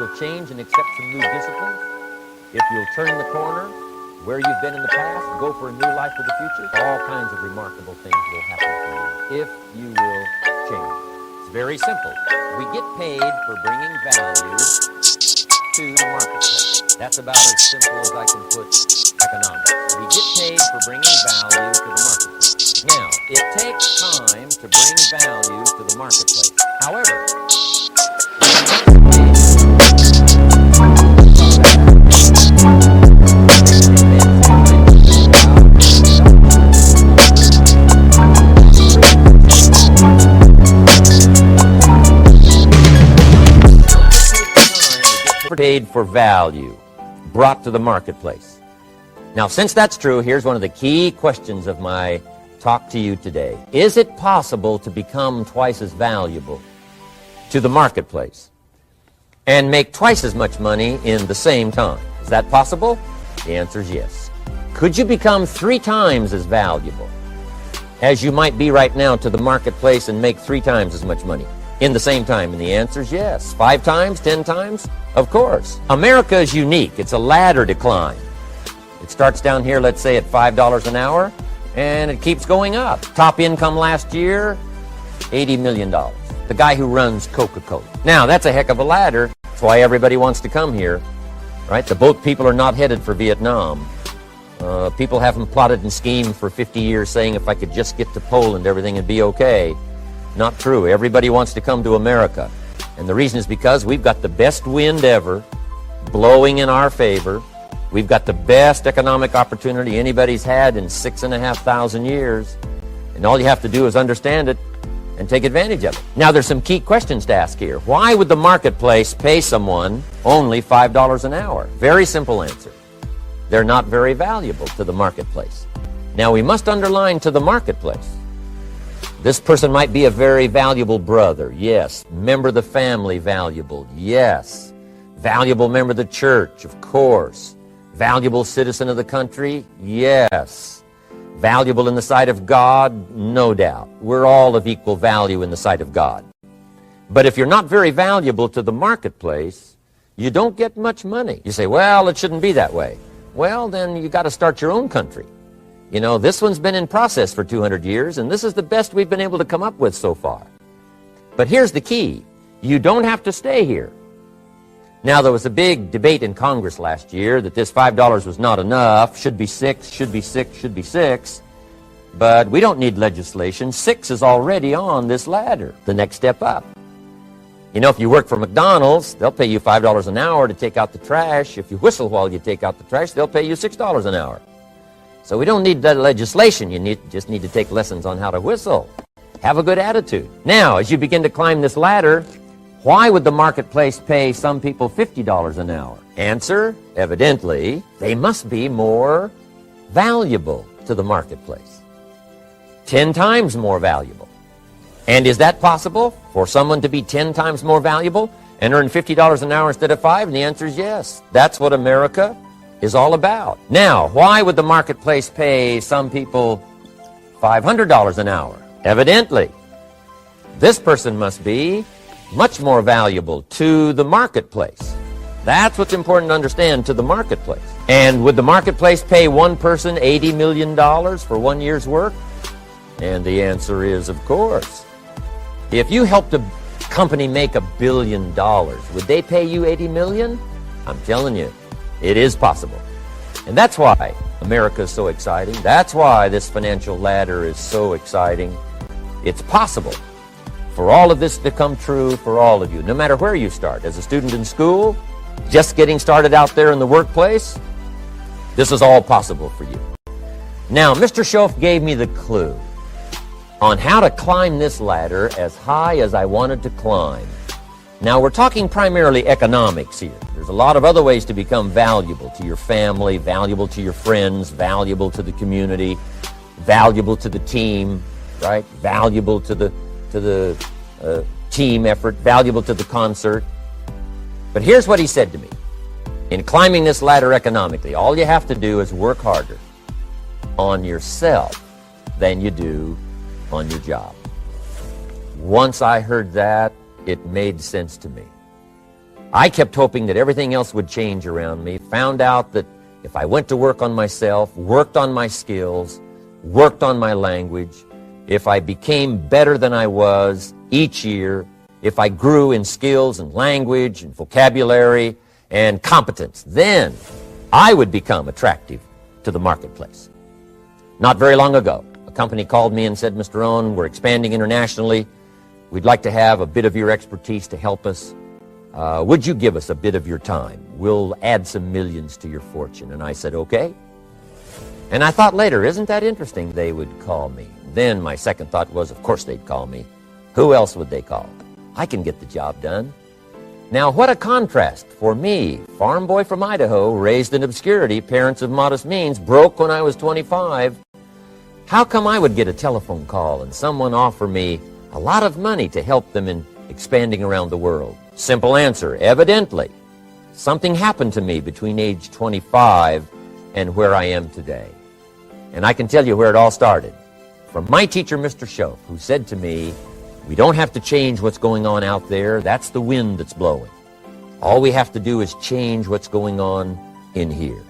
you'll change and accept some new disciplines, if you'll turn the corner where you've been in the past, go for a new life for the future, all kinds of remarkable things will happen for you if you will change. It's very simple. We get paid for bringing value to the marketplace. That's about as simple as I can put economics. We get paid for bringing value to the marketplace. Now, it takes time to bring value to the marketplace. However, paid for value brought to the marketplace. Now, since that's true, here's one of the key questions of my talk to you today. Is it possible to become twice as valuable to the marketplace and make twice as much money in the same time? Is that possible? The answer is yes. Could you become 3 times as valuable as you might be right now to the marketplace and make 3 times as much money in the same time? And the answer is yes. 5 times, 10 times? Of course. America is unique. It's a ladder to climb. It starts down here, let's say, at $5 an hour, and it keeps going up. Top income last year, $80 million. The guy who runs Coca-Cola. Now, that's a heck of a ladder. That's why everybody wants to come here, right? The boat people are not headed for Vietnam. People haven't plotted and schemed for 50 years saying if I could just get to Poland, everything would be okay. Not true. Everybody wants to come to America. And the reason is because we've got the best wind ever blowing in our favor. We've got the best economic opportunity anybody's had in 6,500 years. And all you have to do is understand it and take advantage of it. Now, there's some key questions to ask here. Why would the marketplace pay someone only $5 an hour? Very simple answer. They're not very valuable to the marketplace. Now, we must underline to the marketplace. This person might be a very valuable brother, yes. Member of the family, valuable, yes. Valuable member of the church, of course. Valuable citizen of the country, yes. Valuable in the sight of God, no doubt. We're all of equal value in the sight of God. But if you're not very valuable to the marketplace, you don't get much money. You say, well, it shouldn't be that way. Well, then you got to start your own country. You know, this one's been in process for 200 years, and this is the best we've been able to come up with so far. But here's the key. You don't have to stay here. Now, there was a big debate in Congress last year that this $5 was not enough, should be 6, should be 6, should be 6. But we don't need legislation. 6 is already on this ladder, the next step up. You know, if you work for McDonald's, they'll pay you $5 an hour to take out the trash. If you whistle while you take out the trash, they'll pay you $6 an hour. So we don't need that legislation. You just need to take lessons on how to whistle. Have a good attitude. Now, as you begin to climb this ladder, why would the marketplace pay some people $50 an hour? Answer, evidently, they must be more valuable to the marketplace. 10 times more valuable. And is that possible for someone to be 10 times more valuable and earn $50 an hour instead of 5? And the answer is yes. That's what America is all about. Now, why would the marketplace pay some people $500 an hour? Evidently, this person must be much more valuable to the marketplace. That's what's important to understand, to the marketplace. And would the marketplace pay one person $80 million for 1 year's work? And the answer is, of course. If you helped a company make $1 billion, would they pay you $80 million? I'm telling you, it is possible. And that's why America is so exciting. That's why this financial ladder is so exciting. It's possible for all of this to come true for all of you, no matter where you start. As a student in school, just getting started out there in the workplace, this is all possible for you. Now, Mr. Schoaf gave me the clue on how to climb this ladder as high as I wanted to climb. Now, we're talking primarily economics here. There's a lot of other ways to become valuable to your family, valuable to your friends, valuable to the community, valuable to the team, right? Valuable to the team effort, valuable to the concert. But here's what he said to me. In climbing this ladder economically, all you have to do is work harder on yourself than you do on your job. Once I heard that, it made sense to me. I kept hoping that everything else would change around me, found out that if I went to work on myself, worked on my skills, worked on my language, if I became better than I was each year, if I grew in skills and language and vocabulary and competence, then I would become attractive to the marketplace. Not very long ago, a company called me and said, Mr. Rohn, we're expanding internationally. We'd like to have a bit of your expertise to help us. Would you give us a bit of your time? We'll add some millions to your fortune. And I said, okay. And I thought later, isn't that interesting? They would call me. Then my second thought was, of course they'd call me. Who else would they call? I can get the job done. Now, what a contrast for me, farm boy from Idaho, raised in obscurity, parents of modest means, broke when I was 25. How come I would get a telephone call and someone offer me a lot of money to help them in expanding around the world? Simple answer, evidently. Something happened to me between age 25 and where I am today. And I can tell you where it all started. From my teacher, Mr. Schoaf, who said to me, we don't have to change what's going on out there. That's the wind that's blowing. All we have to do is change what's going on in here.